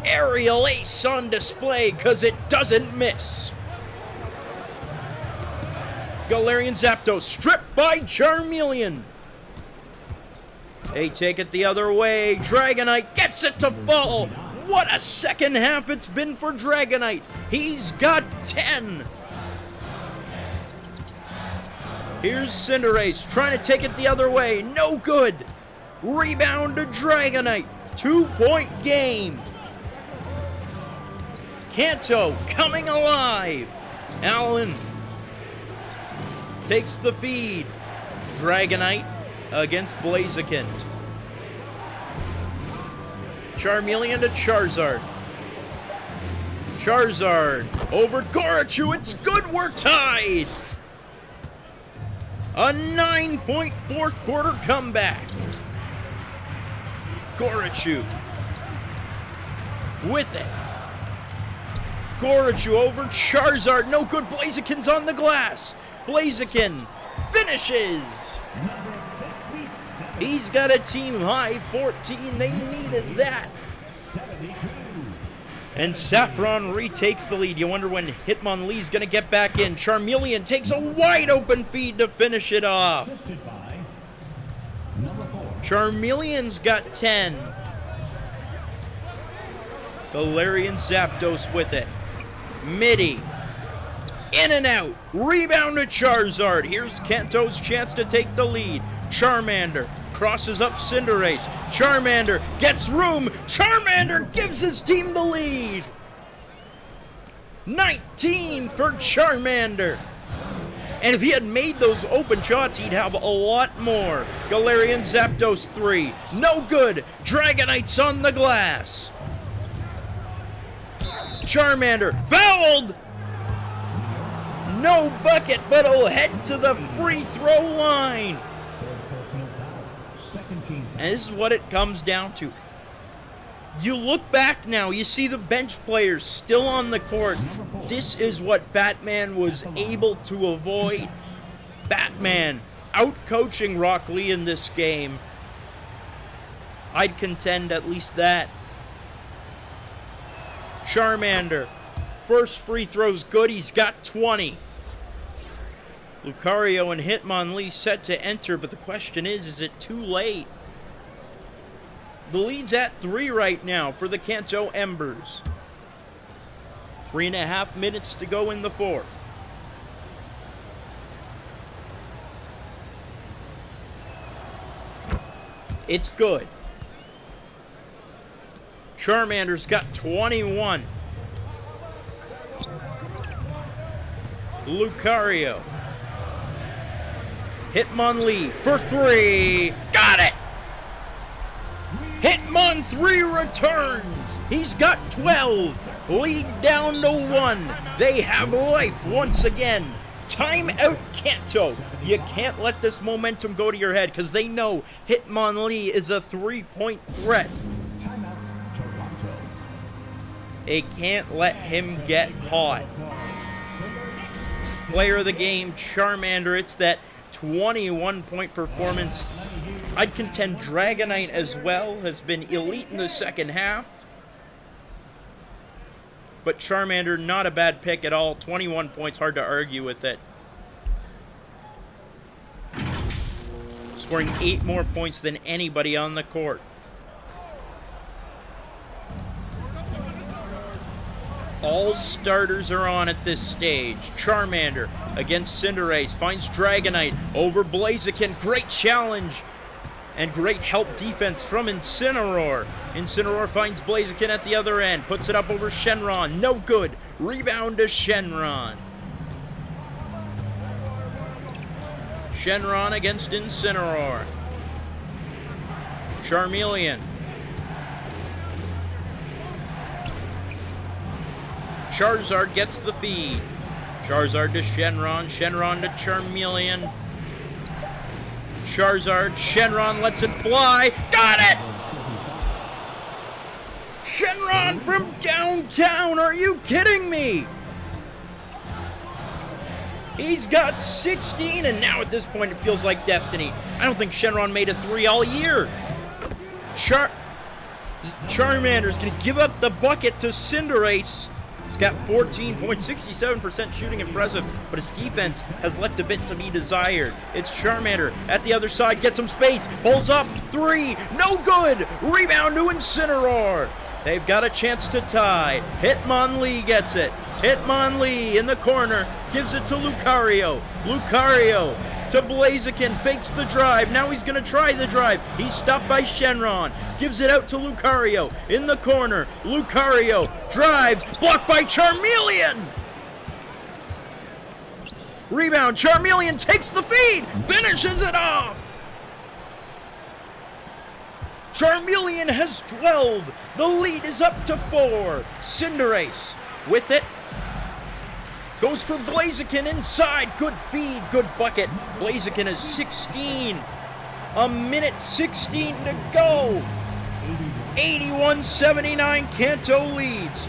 Aerial ace on display because it doesn't miss. Galarian Zapdos stripped by Charmeleon. They take it the other way. Dragonite gets it to fall. What a second half it's been for Dragonite. He's got 10. Here's Cinderace trying to take it the other way. No good. Rebound to Dragonite. 2-point game. Kanto coming alive. Allen takes the feed. Dragonite against Blaziken. Charmeleon to Charizard. Charizard over Gorichu. It's good. We're tied. A 9-point fourth quarter comeback. Gorichu with it. Gorichu over Charizard. No good. Blaziken's on the glass. Blaziken finishes. He's got a team high 14. They needed that. And Saffron retakes the lead. You wonder when Hitmonlee's going to get back in. Charmeleon takes a wide open feed to finish it off. Charmeleon's got 10. Galarian Zapdos with it. Midi. In and out. Rebound to Charizard. Here's Kanto's chance to take the lead. Charmander crosses up Cinderace. Charmander gets room. Charmander gives his team the lead. 19 for Charmander. And if he had made those open shots, he'd have a lot more. Galarian Zapdos 3. No good. Dragonite's on the glass. Charmander fouled. No bucket, but he'll head to the free throw line. And this is what it comes down to. You look back now, you see the bench players still on the court. This is what Batman was able to avoid. Batman out-coaching Rock Lee in this game. I'd contend at least that. Charmander, first free throw's good, he's got 20. Lucario and Hitmonlee set to enter, but the question is it too late? The lead's at 3 right now for the Kanto Embers. 3.5 minutes to go in the fourth. It's good. Charmander's got 21. Lucario. Hitmonlee for 3. Got it! Hitmon 3 returns. He's got 12. Lead down to 1. They have life once again. Timeout, Kanto. You can't let this momentum go to your head because they know Hitmonlee is a 3-point threat. They can't let him get hot. Player of the game, Charmander. It's that 21-point performance. I'd contend Dragonite as well has been elite in the second half. But Charmander, not a bad pick at all. 21 points, hard to argue with it. Scoring 8 more points than anybody on the court. All starters are on at this stage. Charmander against Cinderace finds Dragonite over Blaziken. Great challenge and great help defense from Incineroar. Incineroar finds Blaziken at the other end. Puts it up over Shenron. No good. Rebound to Shenron. Shenron against Incineroar. Charmeleon. Charizard gets the feed. Charizard to Shenron. Shenron to Charmeleon. Charizard. Shenron lets it fly. Got it! Shenron from downtown. Are you kidding me? He's got 16, and now at this point it feels like destiny. I don't think Shenron made a 3 all year. Charmander's going to give up the bucket to Cinderace. He's got 14.67% shooting, impressive, but his defense has left a bit to be desired. It's Charmander at the other side, gets some space, pulls up, 3, no good! Rebound to Incineroar. They've got a chance to tie. Hitmonlee gets it. Hitmonlee in the corner, gives it to Lucario. Lucario to Blaziken, fakes the drive. Now he's going to try the drive. He's stopped by Shenron. Gives it out to Lucario in the corner. Lucario drives, blocked by Charmeleon. Rebound, Charmeleon takes the feed, finishes it off. Charmeleon has 12. The lead is up to 4. Cinderace with it. Goes for Blaziken inside. Good feed, good bucket. Blaziken is 16. A minute 16 to go. 81-79, Kanto leads.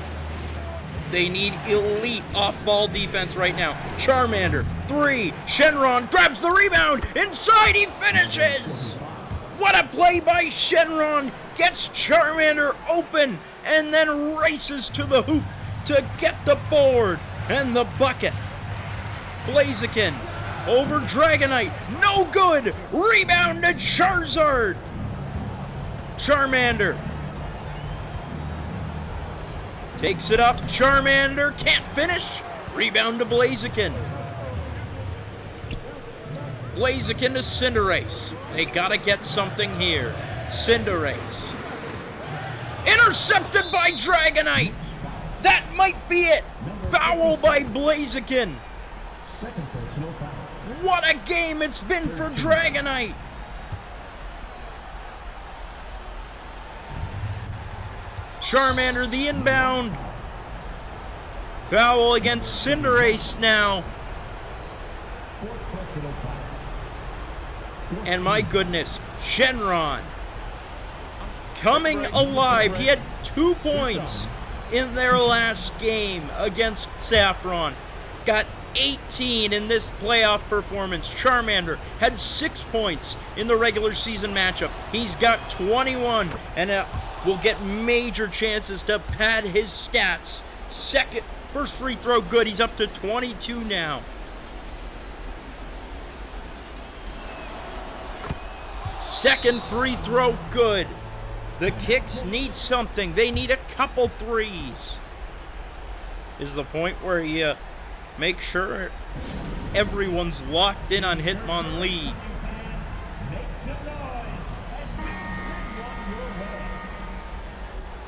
They need elite off-ball defense right now. Charmander, 3. Shenron grabs the rebound. Inside, he finishes. What a play by Shenron. Gets Charmander open and then races to the hoop to get the board and the bucket. Blaziken over Dragonite. No good. Rebound to Charizard. Charmander takes it up. Charmander can't finish. Rebound to Blaziken. Blaziken to Cinderace. They gotta get something here. Cinderace. Intercepted by Dragonite. That might be it. Foul by Blaziken. What a game it's been for Dragonite. Charmander the inbound. Foul against Cinderace now. And my goodness, Shenron coming alive. He had 2 points in their last game against Saffron. Got 18 in this playoff performance. Charmander had 6 points in the regular season matchup. He's got 21 and will get major chances to pad his stats. First free throw good. He's up to 22 now. Second free throw good. The Kicks need something. They need a couple threes. Is the point where you make sure everyone's locked in on Hitmonlee.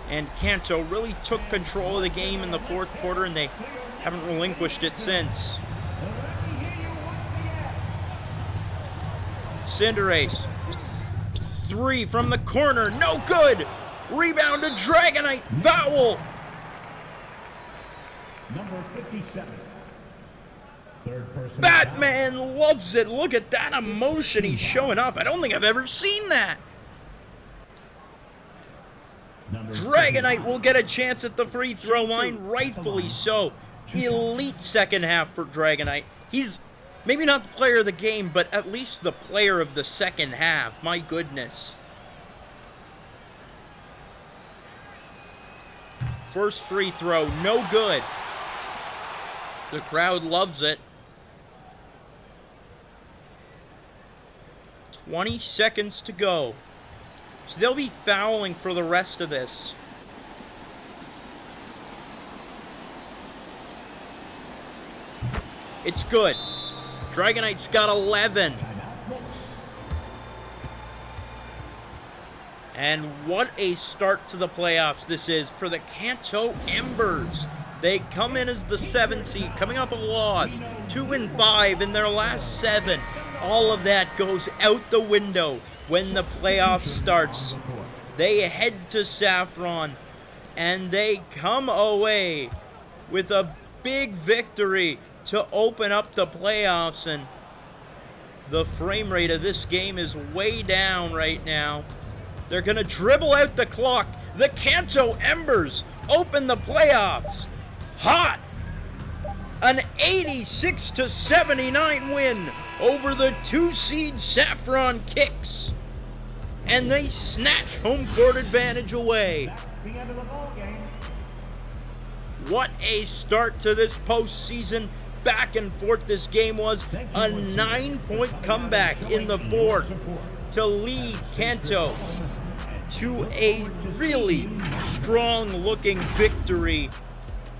And Kanto really took control of the game in the fourth quarter, and they haven't relinquished it since. Cinderace. 3 from the corner. No good. Rebound to Dragonite. Foul. Number 57. Third person. Batman loves it. Look at that emotion he's showing off. I don't think I've ever seen that. Dragonite will get a chance at the free throw line, rightfully so. Elite second half for Dragonite. He's maybe not the player of the game, but at least the player of the second half. My goodness. First free throw, no good. The crowd loves it. 20 seconds to go. So they'll be fouling for the rest of this. It's good. Dragonite's got 11. And what a start to the playoffs this is for the Kanto Embers. They come in as the 7th seed, coming off a loss, 2-5 in their last 7. All of that goes out the window when the playoff starts. They head to Saffron, and they come away with a big victory to open up the playoffs. And the frame rate of this game is way down right now. They're going to dribble out the clock. The Kanto Embers open the playoffs hot. An 86-79 win over the 2-seed Saffron Kicks. And they snatch home court advantage away. That's the end of the ball game. What a start to this postseason. Back and forth this game was. A 9-point comeback in the fourth to lead Kanto to a really strong-looking victory.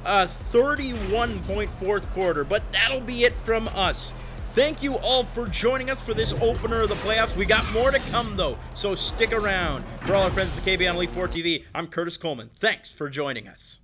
A 31-point fourth quarter, but that'll be it from us. Thank you all for joining us for this opener of the playoffs. We got more to come, though, so stick around. For all our friends at the KB on Elite 4 TV, I'm Curtis Coleman. Thanks for joining us.